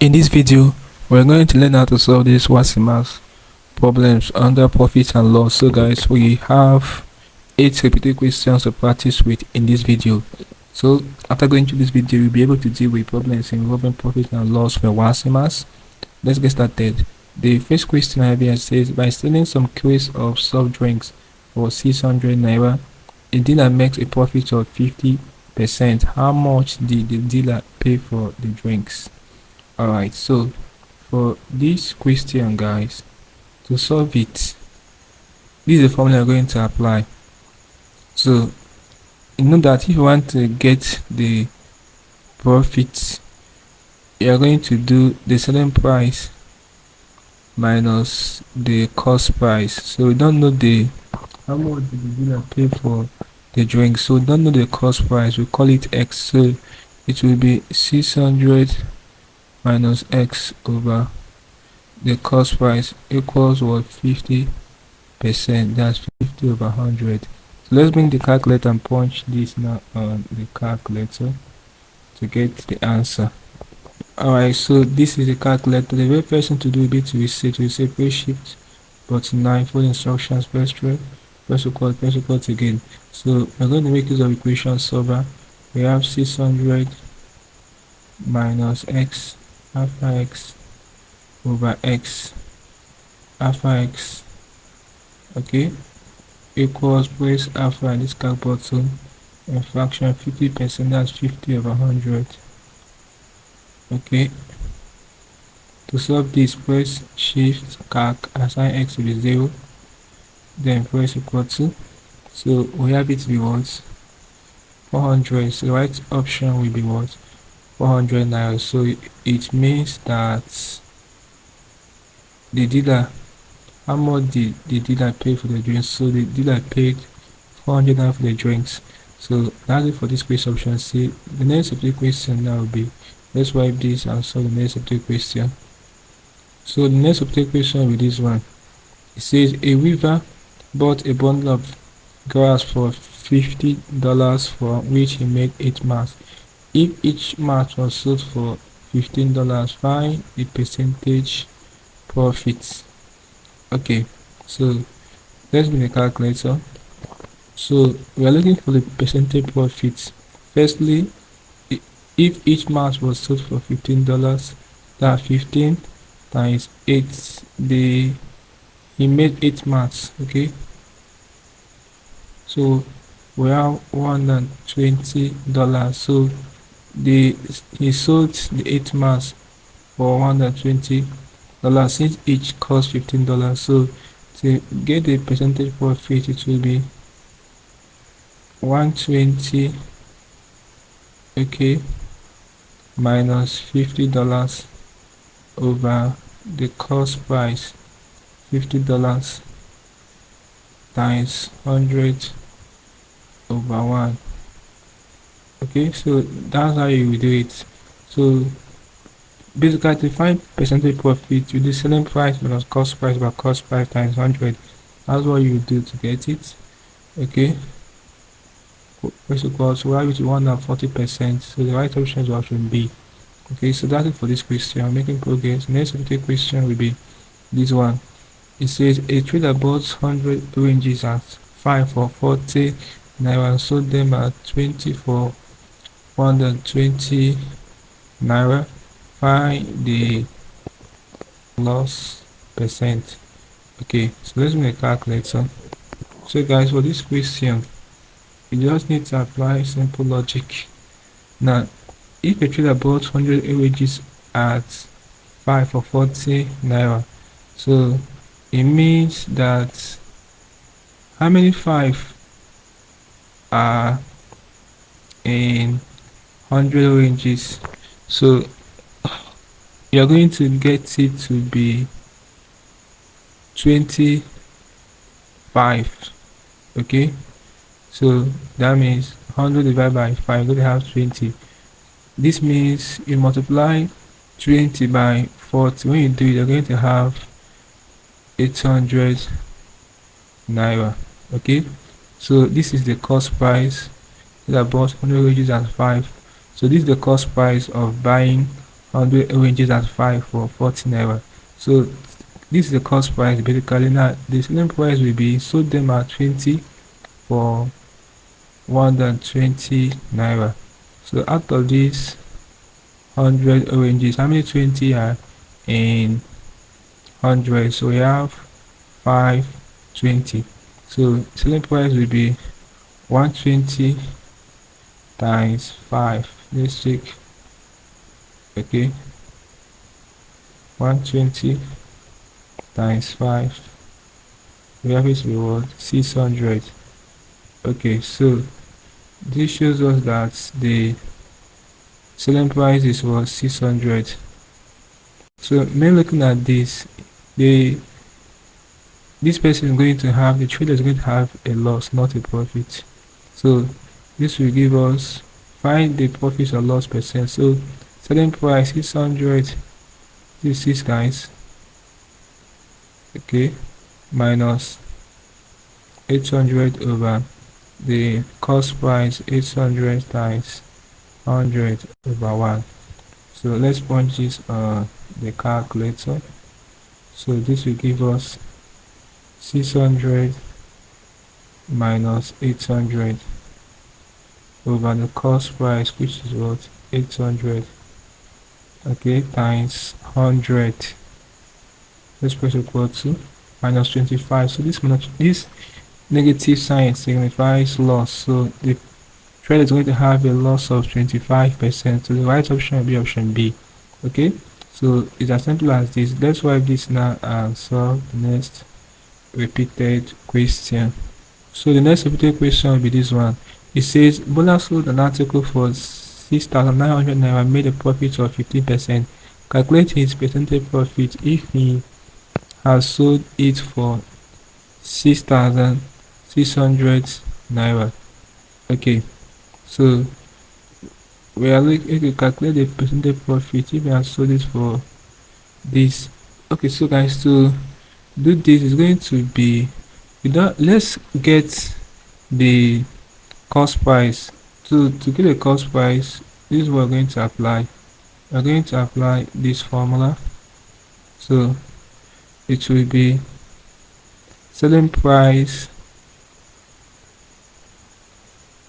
In this video, we're going to learn how to solve these WASSCE Maths problems under profit and loss. So guys, we have 8 repeated questions to practice with in this video. So after going through this video, you'll be able to deal with problems involving profit and loss for WASSCE Maths. Let's get started. The first question I have here says, by selling some crates of soft drinks for 600 naira, a dealer makes a profit of 50%. How much did the dealer pay for the drinks? Alright, so for this question, guys, to solve it, this is the formula we're going to apply. So you know that if you want to get the profit, you're going to do the selling price minus the cost price. So we don't know how much did the dealer pay for the drink, so we don't know the cost price. We call it X, so it will be 600 minus X over the cost price equals what? 50%. That's 50 over 100. So let's bring the calculator and punch this now on the calculator to get the answer. Alright, so this is the calculator. The very first thing to do will be to reset press shift button 9, full instructions, press equal again. So we're going to make use of equation solver. We have 600 minus X alpha X over X alpha X, okay, equals, press alpha and this calc button and fraction 50%, that's 50 over 100. Okay, to solve this, press shift calc, assign X to be 0, then press equal to. So we have it to be what? 400. So the right option will be what? 400 naira. So it means that the dealer, how much did the dealer pay for the drinks? So the dealer paid 400 naira for the drinks. So that's it for this question, option C. The next subject question now will be, let's wipe this and solve the next subject question. So the next subject question will be this one. It says a weaver bought a bundle of grass for $50 for which he made 8 mats. If each mat was sold for $15, find the percentage profits. Okay, so let's bring the calculator. So we are looking for the percentage profits. Firstly, if each mat was sold for $15, that's 15 times 8. He made 8 mats. Okay, so we have $120. So he sold the 8 mats for $120 since each cost $15. So to get the percentage profit, it will be 120, okay, minus $50 over the cost price, $50 times 100 over 1. Okay, so that's how you will do it. So basically, to find percentage profit, you do selling price minus cost price by cost price times 100. That's what you do to get it. Okay, first of all, so we have it to 140%. So the right option is option B. Okay, so that's it for this question. I'm making progress. Next subject question will be this one. It says a trader bought 100 oranges at 5 for 40 naira and sold them at 20 for 120 naira. Find the loss percent. Okay, so let's make a calculator. So guys, for this question, you just need to apply simple logic. Now, if a trader bought 100 oranges at 5 for 40 naira, so it means that how many 5 are in 100 oranges? So you're going to get it to be 25. Okay, so that means 100 divided by 5, you're going to have 20. This means you multiply 20 by 40. When you do it, you're going to have 800 naira. Okay, so this is the cost price. That bought 100 oranges at 5. So this is the cost price of buying 100 oranges at 5 for 40 naira. So this is the cost price basically. Now the selling price will be sold them at 20 for 120 naira. So out of these 100 oranges, how many 20 are in 100? So we have 520. So selling price will be 120 times 5. Let's check. Okay, 120 times 5. We have it reward 600. Okay, so this shows us that the selling price is worth 600. So when looking at this, this person is going to have, the trader is going to have a loss, not a profit. So this will give us, find the profit or loss percent. So selling price 600, this is guys, okay, minus 800 over the cost price, 800 times 100 over 1. So let's punch this the calculator. So this will give us 600 minus 800 over the cost price, which is what, 800, okay, times 100. Let's press equal to minus 25. So this negative sign signifies loss. So the trade is going to have a loss of 25%. So the right option will be option B. Okay, so it's as simple as this. Let's wipe this now and solve the next repeated question. So the next repeated question will be this one. It says Bola sold an article for 6,900 naira, made a profit of 15%. Calculate his percentage profit if he has sold it for 6,600 naira. Okay, so we are looking to calculate the percentage profit if we have sold it for this. Okay, so guys, to do this is going to be, let's get the cost price. To get the cost price, this is what we're going to apply. We're going to apply this formula. So it will be selling price.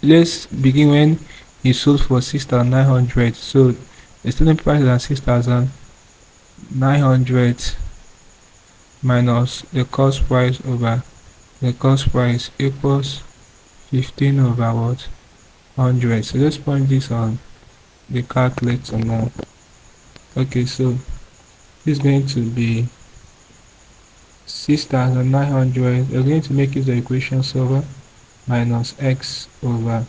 Let's begin when he sold for 6,900. So the selling price is at 6,900 minus the cost price over the cost price equals 15 over what, 100. So let's point this on the calculator now. Okay, so this is going to be 6,900. We're going to make use of the equation solver, minus x over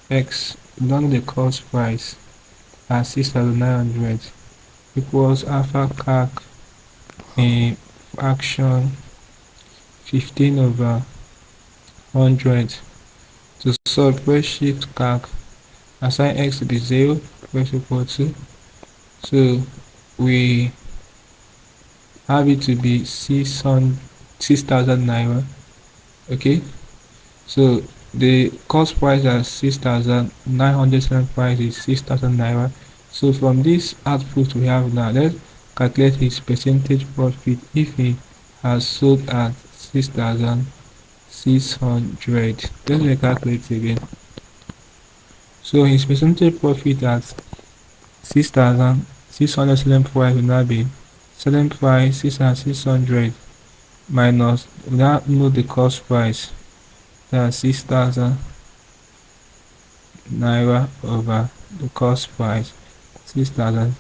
x, down the cost price at 6,900 equals alpha calc in fraction 15 over 100. To solve, press shift calc, assign x to be 0, press equal to. So we have it to be 6,000 naira. Okay, so the cost price at 6,900, selling price is 6,000 naira. So from this output we have now, let's calculate his percentage profit if he has sold at 6,600. Let's calculate again. So his percentage profit at 6,600 selling price will now be selling price 6,600 minus, we now know the cost price, that's 6,000 naira over the cost price, 6,000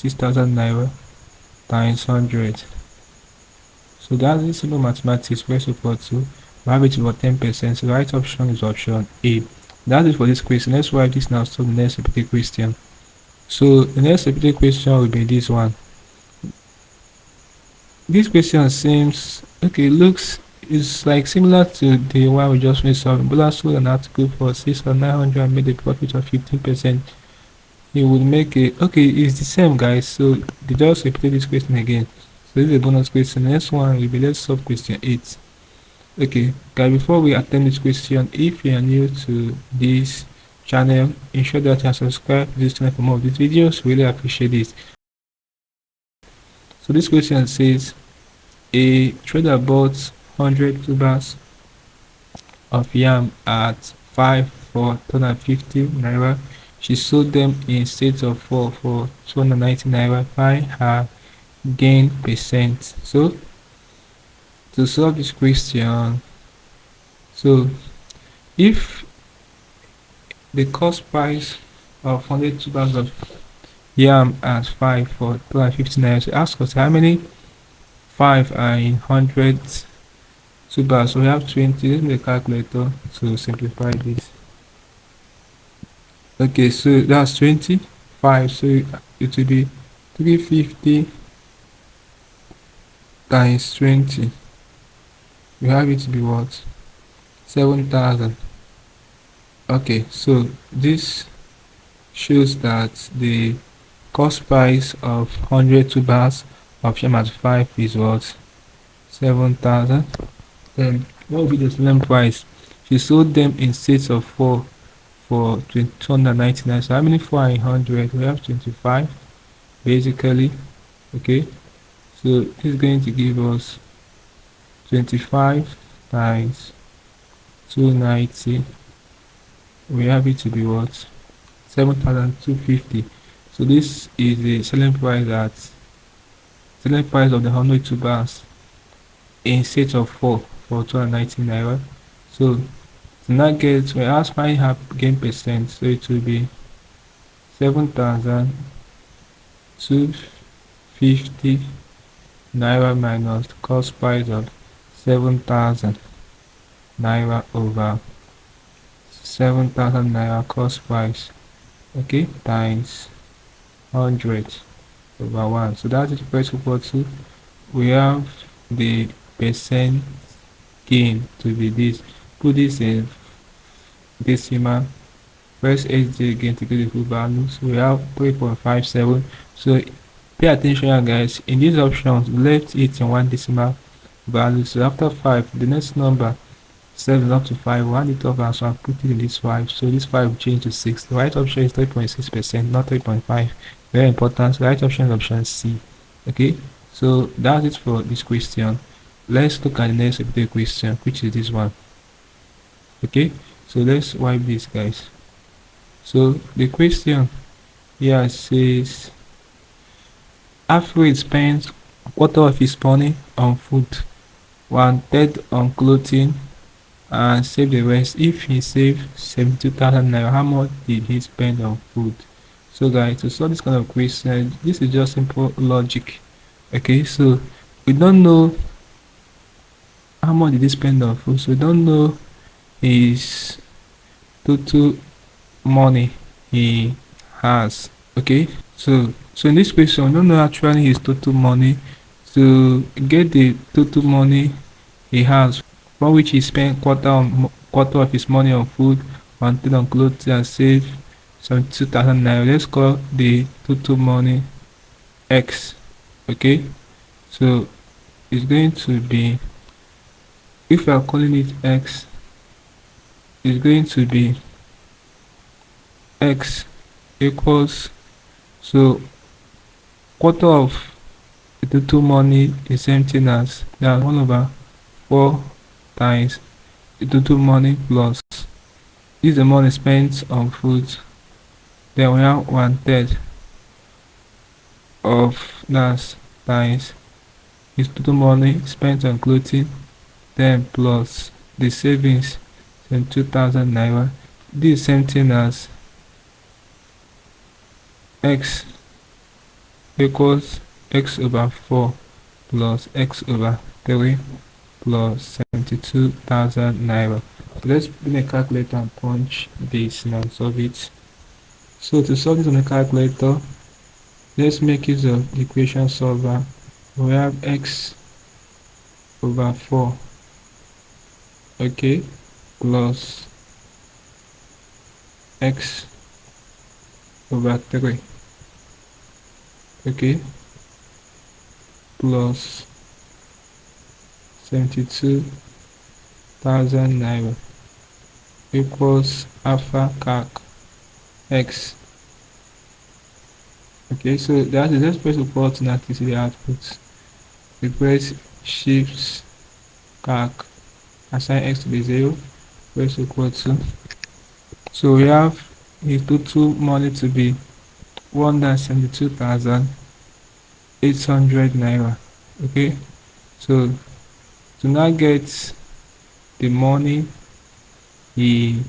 naira times 100. So that is simple mathematics. Press equal to, we have it over 10%. So the right option is option A. That is for this question. Let's write this now. So the next repeated question. So the next repeated question will be this one. This question seems okay, looks is like similar to the one we just finished solving. Bola sold an article for 6,900 and made a profit of 15%. He would make a, okay, it's the same guys. So they just repeat this question again. So this is a bonus question. The next one will be, let's solve question 8. Okay, guys, before we attempt this question, if you are new to this channel. Ensure that you are subscribed to this channel for more of these videos. Really appreciate it. So this question says a trader bought 100 tubers of yam at 5 for 250 naira. She sold them in sets of 4 for 290 naira. Find her gain percent. So to solve this question, so if the cost price of 100 tubers of yam at 5 for 250 naira, so ask us how many 5 are in 100 tubers. So we have 20. Let's make a calculator to simplify this. Okay, so that's 25. So it will be 350 times 20. We have it to be what? 7,000. Okay, so this shows that the cost price of 100 tubers of yam at 5 is what? 7,000. Then what will be the selling price? She sold them in sets of 4 for 299. So how many 4 are in 100? We have 25 basically. Okay, so this is going to give us 25 times 290. We have it to be what? 7,250. So this is the selling price of the 100 tubers in set of 4 for 290 naira. So to not get, we ask find her gain percent, so it will be 7,250 naira minus the cost price of 7,000 naira over 7,000 naira cost price, okay, times 100 over 1. So that is equal to, we have the percent gain to be this. Put this in decimal. Press SJ again to get the full value. So we have 3.57. So pay attention guys, in these options left it in one decimal value. So after 5, the next number 7 up to 5, one it up and so I put it in this 5. So this 5 will change to 6. The right option is 3.6%, not 3.5. Very important. The right option is option C. Okay, so that's it for this question. Let's look at the next repeated question, which is this one. Okay, so let's wipe this guys. So the question here says Alfred spends a quarter of his money on food, 1/3 on clothing, and save the rest. If he saved 72,000 naira, how much did he spend on food? So guys, to solve this kind of question, this is just simple logic. Okay, so we don't know how much did he spend on food, so we don't know his total money he has. Okay, so in this question we don't know actually his total money. To get the total money he has, for which he spent quarter of his money on food, 1/3 on clothes, and save 72,000 naira. Let's call the total money X. Okay, so it's going to be, if we are calling it X, it's going to be X equals, so quarter of the total money is same thing as that 1/4 times the total money plus this is the money spent on food, then we have 1/3 of that times his total money spent on clothing, then plus the savings 22,000 naira. This is same thing as X equals X over 4 plus X over 3 plus 72,000 naira. So let's bring a calculator and punch this now and solve it. So to solve this on a calculator, let's make use of the equation solver. We have X over 4, okay, plus X over 3, okay, plus 72,000 naira equals alpha calc. x. Okay, so that is, let's press support to see the output. We press shift calc, assign x to be 0, press equal to. So we have a total money to be 172,800 naira. Okay, so to now get the money he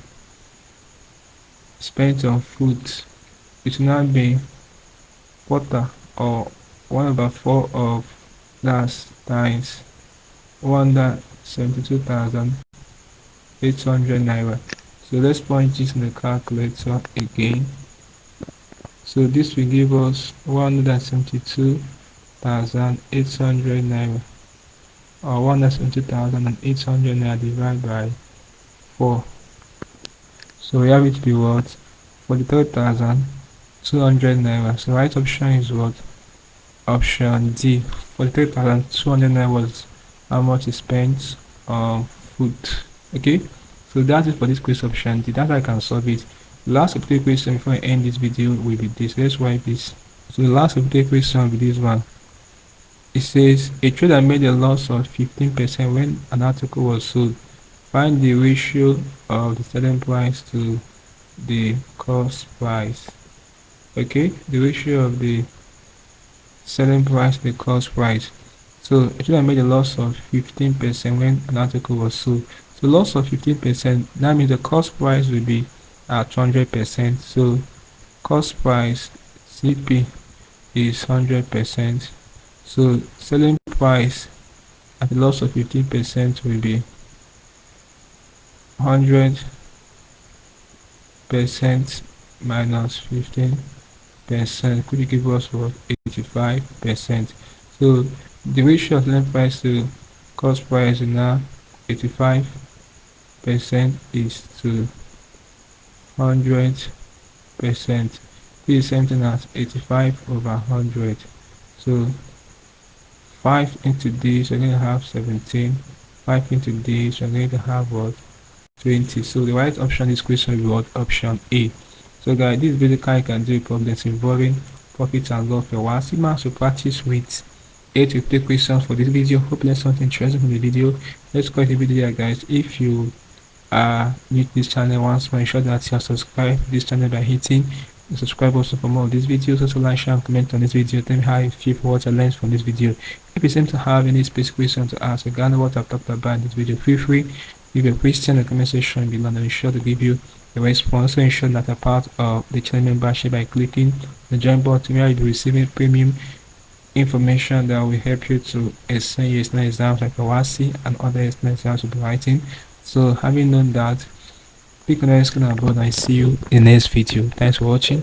spent on food, it will now be quarter or 1/4 of that times 172,800 naira. So let's punch this in the calculator again. So this will give us 172,800 naira, or 172,800 naira divided by 4. So we have it to be what? 43,200 naira. So right option is what? Option D. 43,200 naira was how much he spent on food. Okay, so that's it for this quiz option D. That's how I can solve it. The last update question before I end this video will be this. Let's wipe this. So the last update question will be this one. It says a trader made a loss of 15% when an article was sold. Find the ratio of the selling price to the cost price. Okay, the ratio of the selling price to the cost price. So a trader made a loss of 15% when an article was sold. So loss of 15%, that means the cost price will be at 100%. So cost price CP is 100%. So selling price at a loss of 15% will be 100% minus 15%, could give us what? 85%. So the ratio of selling price to cost price is now 85% is to 100%. This is something as 85/100. So 5 into this, you're going to have 17. 5 into this, you're going to have what? 20. So the right option in this question will be what? Option A. So guys, this is basically you can do problems involving profit and loss for WASSCE Maths. So practice with 8 to 3 questions for this video. Hope you learned something interesting from the video. Let's call the video, guys. If you are new to this channel, once more, ensure that you are subscribed to this channel by hitting the subscribe button for more of these videos. Also like, share and comment on this video. Tell me how you feel for what I learned from this video. If you seem to have any specific questions to ask regarding what I've talked about in this video, feel free leave a question in the comment section below, and I'll be sure to give you a response. So ensure that you're part of the channel membership by clicking the join button, where you'll be receiving premium information that will help you to excel your exams like WASSCE and other exams you'll be writing. So having known that, click on the screen above and I see you in the next video. Thanks for watching.